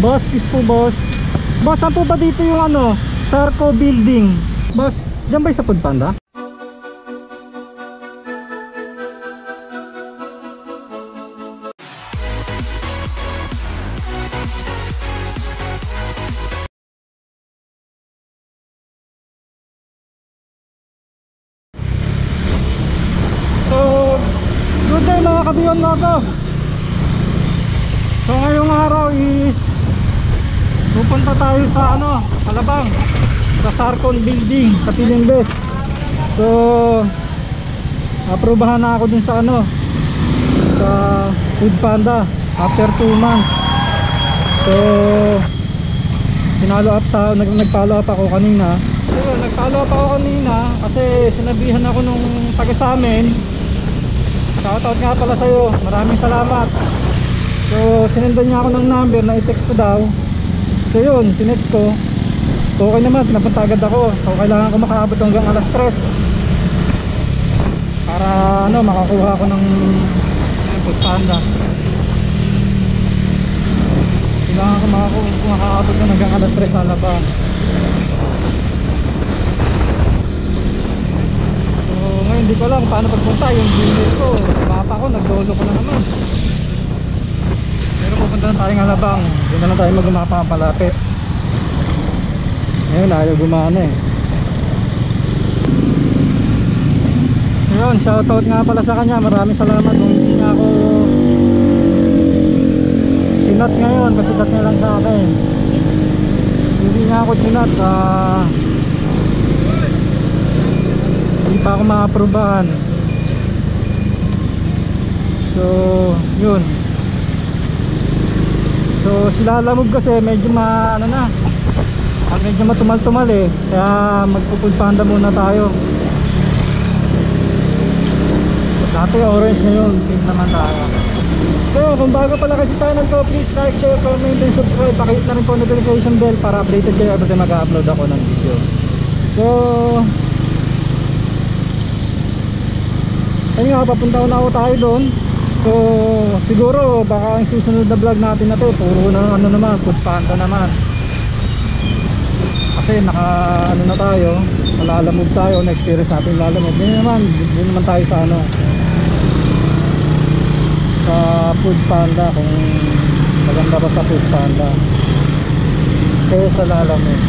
Boss, kiss po boss. Boss, saan po ba dito yung ano, Sarco Building? Boss, dyan ba yung sa Foodpanda? So, good day mga kabiyon logo. So ngayong araw is pupunta tayo sa ano, Alabang, sa Sarcon Building sa Pilingbes. So aprobahan na ako dun sa ano, sa Foodpanda after 2 months. So nag-follow up ako kanina. So nag-follow up ako kanina kasi sinabihan ako nung taga sa amin. Shoutout nga pala sa'yo, maraming salamat. So sinendan niya ako ng number na i-text ko daw. So yun, tinext ko. So okay naman, pinapunta agad ako. So kailangan ko makaabot hanggang alas 3 para ano, makakuha ako ng Foodpanda. Kailangan ko makaabot na hanggang alas 3 sa Alabang. So ngayon hindi ko alam paano pagpunta. Yung gmail ko, mapa ko, nagdolo ko na naman. Pero pupunta na tayong Alabang. Doon na lang tayo mag-umapa palapit. Ngayon ayaw gumana eh. Ayun, shoutout nga pala sa kanya. Maraming salamat kung hindi niya ako sinat ngayon. Kasi dat niya lang sa akin. Hindi niya ako sinat. Hindi pa ako ma-aprobahan. So yun. So sila Lamog kasi medyo medyo matumal-tumal eh. Kaya magpo-Foodpanda muna tayo. Dati orange ngayon, pink naman tayo. So kung bago pala kasi channel ko, please like, share, comment, and subscribe. Pakihit na rin po notification bell para updated kayo every time mag-upload ako ng video. So ayun nga, papunta na ako tayo doon. So siguro baka ang susunod na vlog natin na to puro na ano naman, Foodpanda naman. Kasi naka ano na tayo, malalamog tayo, na-experience natin lalamog. Hindi naman tayo sa ano, sa Foodpanda, kung maganda ba sa Foodpanda kaya sa lalamog.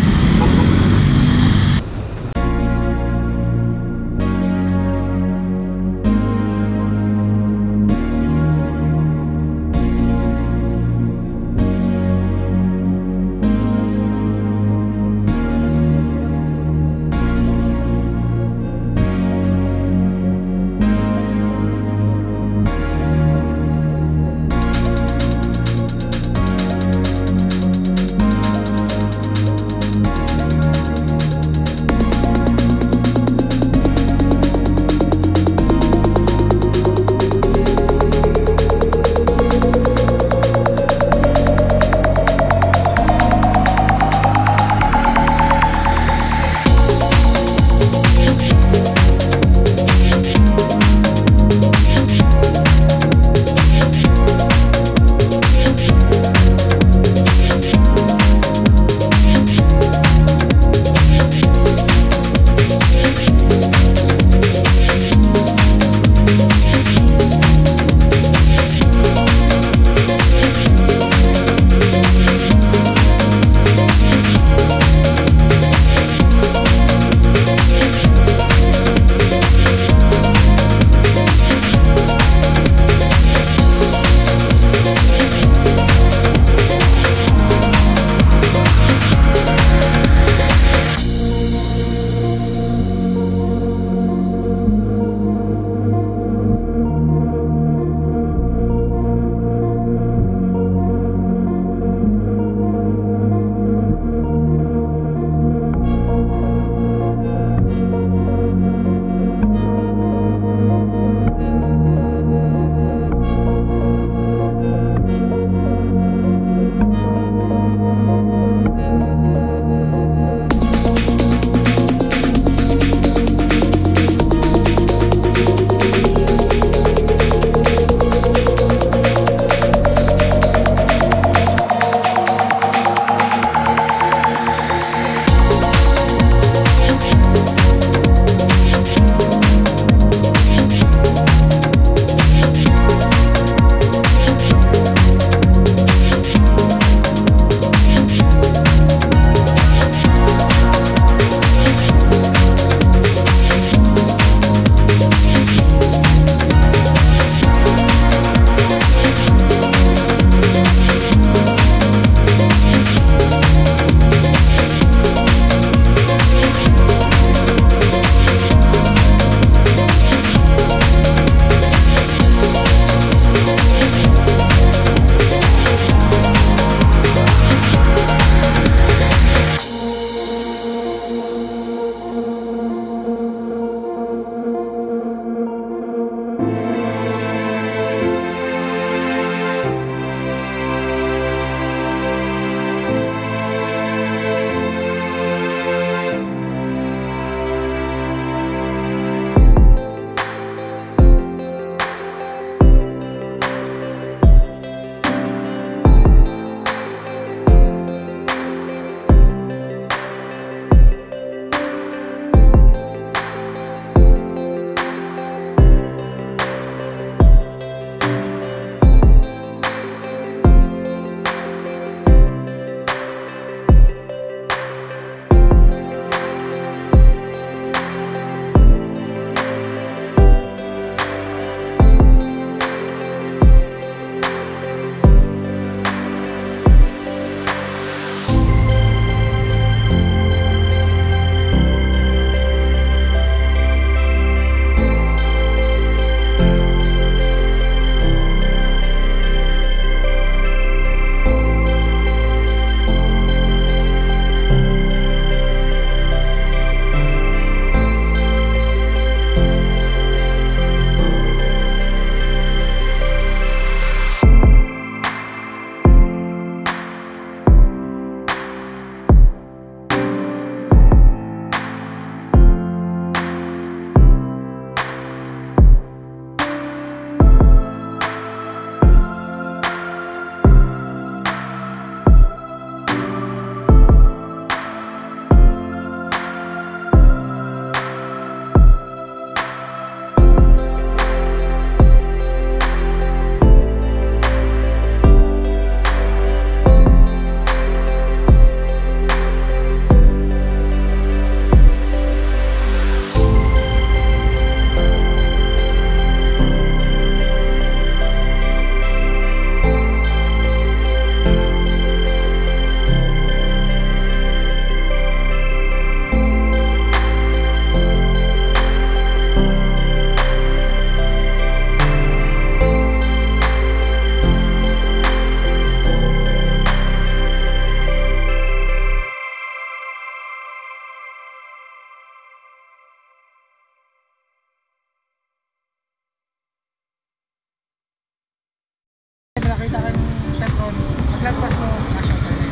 makita kang Petron, paglagpas mo, cash out tayo.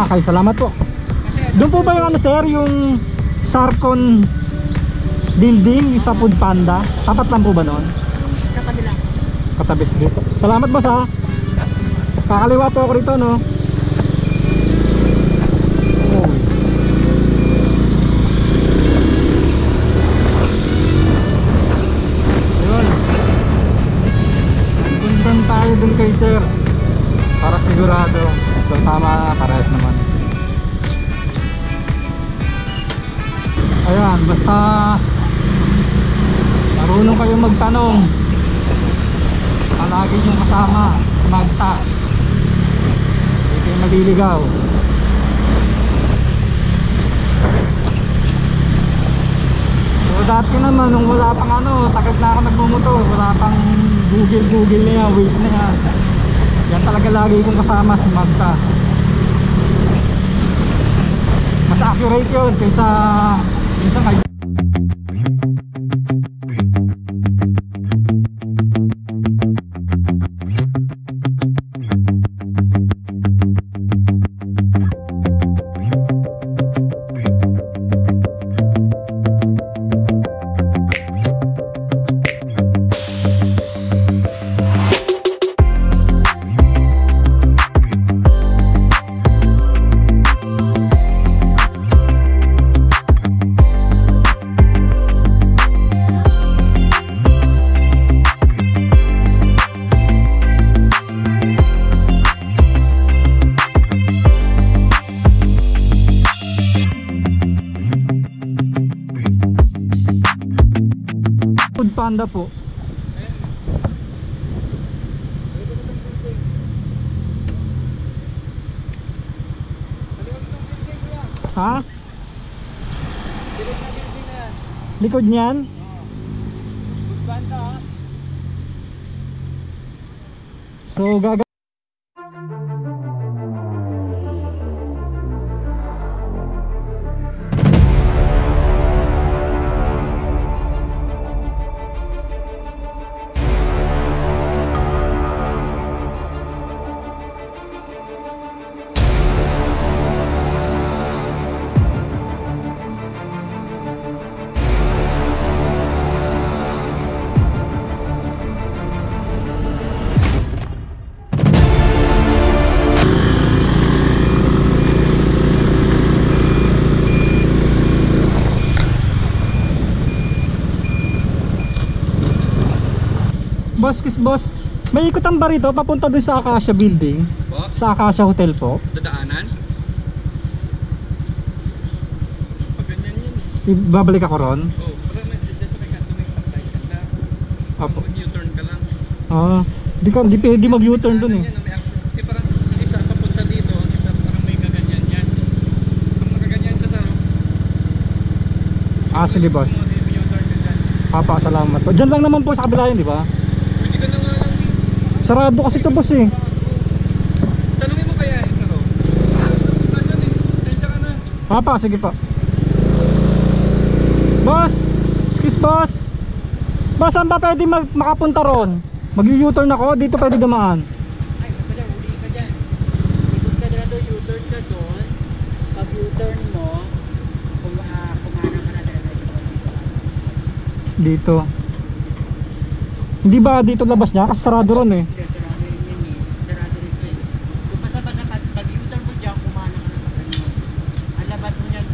Okay, salamat po. Kasi Doon po ba yung ano sir, yung Sarcon building, yung sa Food Panda? Tapat lang po ba noon? katabi lang. Katabis dito. Salamat boss ha. Kakaliwa po ako rito no. Oh. Yun. Puntan tayo dun kay sir para sigurado. So tama, parehas naman. Ayan, basta marunong kayong magtanong, palagi nyo kasama si Magta, hindi kayo maliligaw. So dati naman nung wala pang ano, tagal na ako nagmumotor, wala pang Google na yan, Waze na yan, yan talaga lagi kong kasama si Magta. Mas accurate yun kaysa minsan kayo. Food Panda po. Ha? Likod niyan? So gaga Boss, kiss boss. May ikutan ba rito papunta dun sa Acacia building? Po? Sa Acacia Hotel po? Dadaanan? Pag ganyan yun eh. Babalik ako ron? Oo, pero medyo dyan sa may kanto may patay ka. Apo. Mag-U-turn ka lang. Di pwede mag-U-turn dun eh. Yan, may access kasi parang ang isa papunta dito, ang isa parang may gaganyan yan. Ang magaganyan sa saro. Sige boss. May U-turn ka dyan. Papa, salamat po. Diyan lang naman po sa kabila yun, di ba? Pwede ka na nga lang dito. Sarado kasi ito boss eh. Tanungin mo kaya eh, saro. Punta dyan eh. Sensya ka na. Papa, sige po. Boss! Excuse boss! Boss, saan ba pwede makapunta ron? Mag-U-turn ako, dito pwede dumaan. Ay, pala, uli ka dyan. Ikot ka na doon, U-turn ka doon. Pag U-turn mo, kumana ka na talaga Dito. Hindi ba dito labas niya? Kasi sarado ron eh. Kasi sarado yun yun eh. Sarado rin yun. Kung basta-basta pag U-turn mo dyan, kumana ka na talaga. Ang labas mo dyan,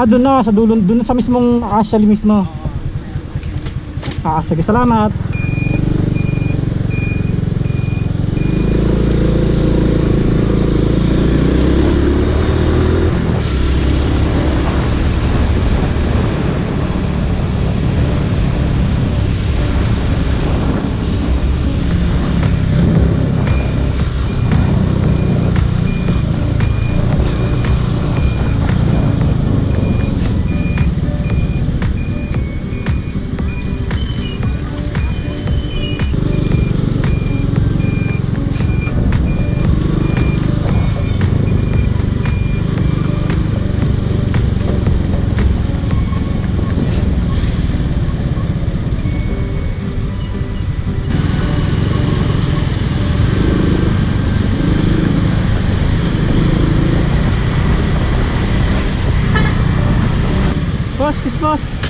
Doon na, sa dulo, doon sa mismong Acacia mismo. Sige, salamat.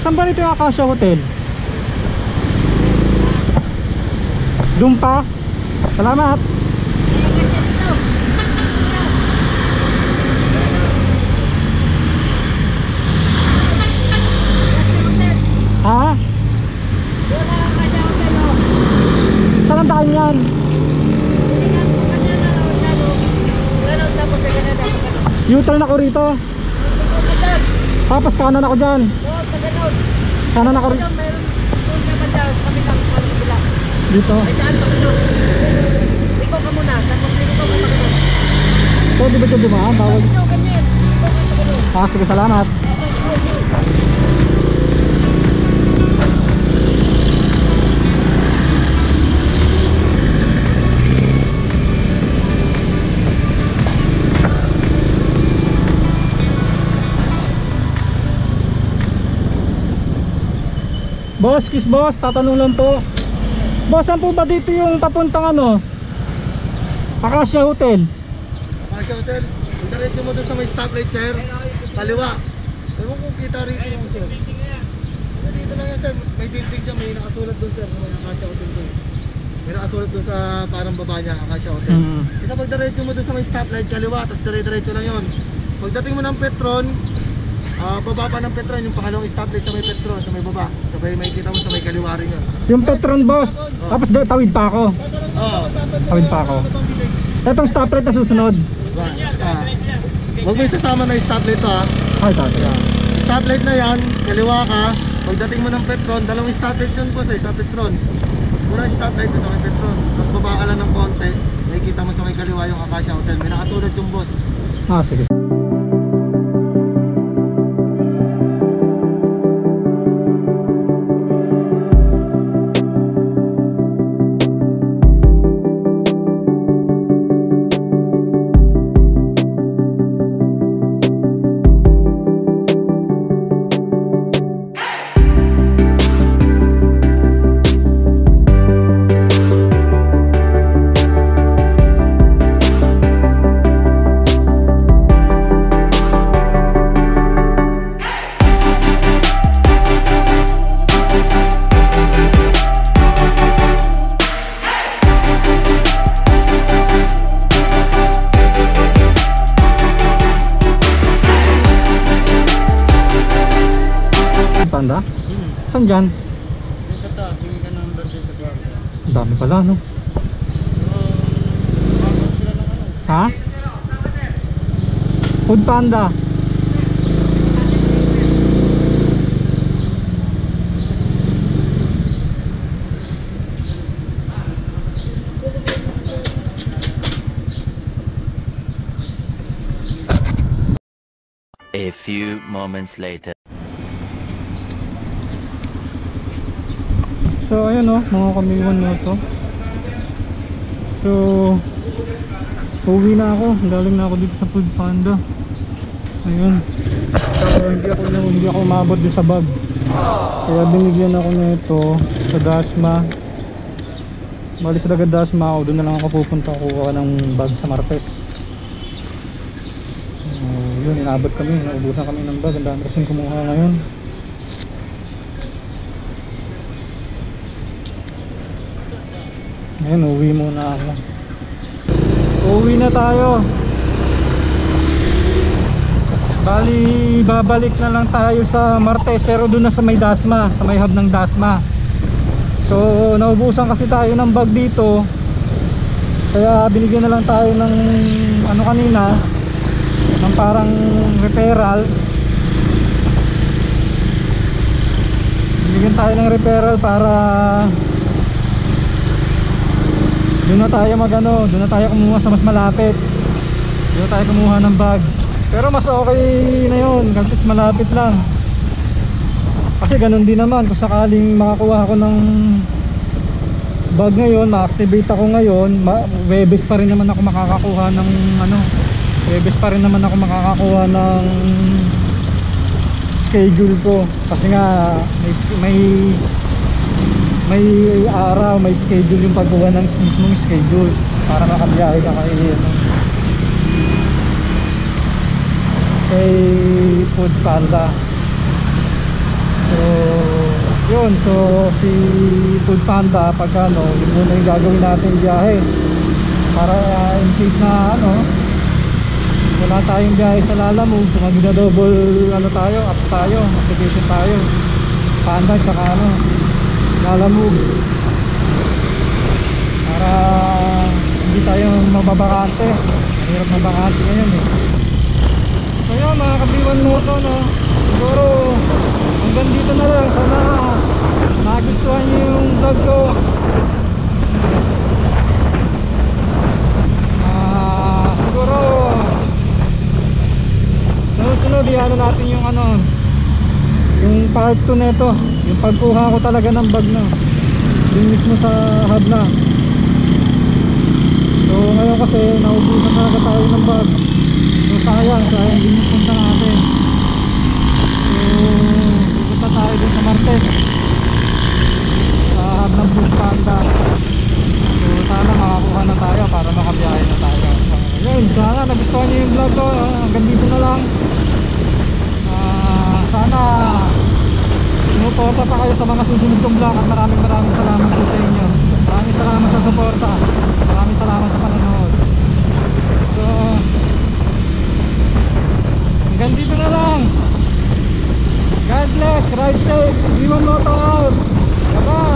saan ba rito yung Acacia Hotel? Doon pa? Salamat. Ha? Saan ang daan yan? U-turn ako rito. Tapos kanan ako dyan. Kanan ako rito. Dito. Ikaw ka muna, tapos dito ka muna. So, di ba ito dumaan? Bawal. Sige, salamat. Boss, kiss boss, tatanong lang po. Boss, saan po ba dito yung papuntang ano? Acacia Hotel. Acacia Hotel, diretso mo doon sa may stoplight, sir. Kaliwa. Ewan kung kita rito mo, sir. Dito lang yan, sir. May building dyan, may nakasulat doon, sir. May Acacia Hotel doon. May nakasulat doon sa parang baba niya, Acacia Hotel. Isa pag diretso mo doon sa may stoplight, kaliwa, tapos diretso lang yun. Pagdating mo ng Petron, baba pa ng Petron, yung pangalawang stoplight sa may Petron, sa may baba. Sabay may kita mo sa may kaliwa rin yun. Yung Petron, boss. Tapos tawid pa ako. Oo. Tawid pa ako. Etong stoplight na susunod. Huwag mo isasama na yung stoplight to, ha. Ay, tatay. Stoplight na yan, kaliwa ka. Pagdating mo ng Petron, dalawang stoplight yun po sa Petron. Una stoplight sa may Petron. Tapos baba ka lang ng konti, nakikita mo sa may kaliwa yung Acacia Hotel. May nakasulat yung boss. Sige. Panda? Saan dyan? Yung sa taas, yung ka number din sa kwarto. Ang dami pala, no? Ha? Food Panda. A few moments later. So ayun mga kamiwan na to. So uwi na ako, galing na ako dito sa Food Panda. Ayun. So hindi ako umabot din sa bag. Kaya binigyan ako nito sa Dasma. Bali sa dagat Dasma ako, doon na lang ako pupunta kukuha ng bag sa Martes. Yun, inabot kami, naubusan kami ng bag. Ang dami kasing kumuha ngayon. Ngayon, uwi muna ako. Uwi na tayo. Bali, babalik na lang tayo sa Martes, pero doon na sa may Dasma, sa may hub ng Dasma. So, naubusan kasi tayo ng bag dito. Kaya binigyan na lang tayo ng ano kanina, ng parang referral. Binigyan tayo ng referral para doon na tayo doon na tayo kumuha sa mas malapit. Doon na tayo kumuha ng bag. Pero mas okay na yun, kasi malapit lang. Kasi ganun din naman, kung sakaling makakuha ako ng bag ngayon, ma-activate ako ngayon, Webes pa rin naman ako makakakuha ng Webes pa rin naman ako makakakuha ng schedule ko. Kasi nga may araw, may schedule yung pagkuha ng mismong schedule para makabiyahe ka kay Food Panda. So yun, so si Food Panda pag ano, yun muna yung gagawin natin biyahe para in case na ano wala tayong biyahe sa Lalamove, so magda-double ano tayo, apps tayo, application tayo, Panda tsaka ano Lalamove, para hindi tayo mababakante. Mahirap mabakante ngayon eh. So yun mga kabiwan moto, no, siguro hanggang dito na lang. Sana nagustuhan nyo yung vlog ko. Siguro sunod ano natin yung ano, yung part 2 nito, yung pagkuha ko talaga ng bag na yung mismo sa hub na. So ngayon kasi naubusan talaga tayo ng bag, so sayang din yung punta natin. So pupunta tayo din sa Martes sa hub ng Food Panda. So sana makakuha na tayo para makabiyahe na tayo. So yun, sana nagustuhan nyo yung vlog ko. Hanggang dito na lang. Sana sumuporta pa kayo sa mga susunod kong vlog, at maraming salamat po sa inyo. Maraming salamat sa suporta, maraming salamat sa panonood. So hanggang dito na lang. God bless, ride safe, Iwan Moto out. Bye bye.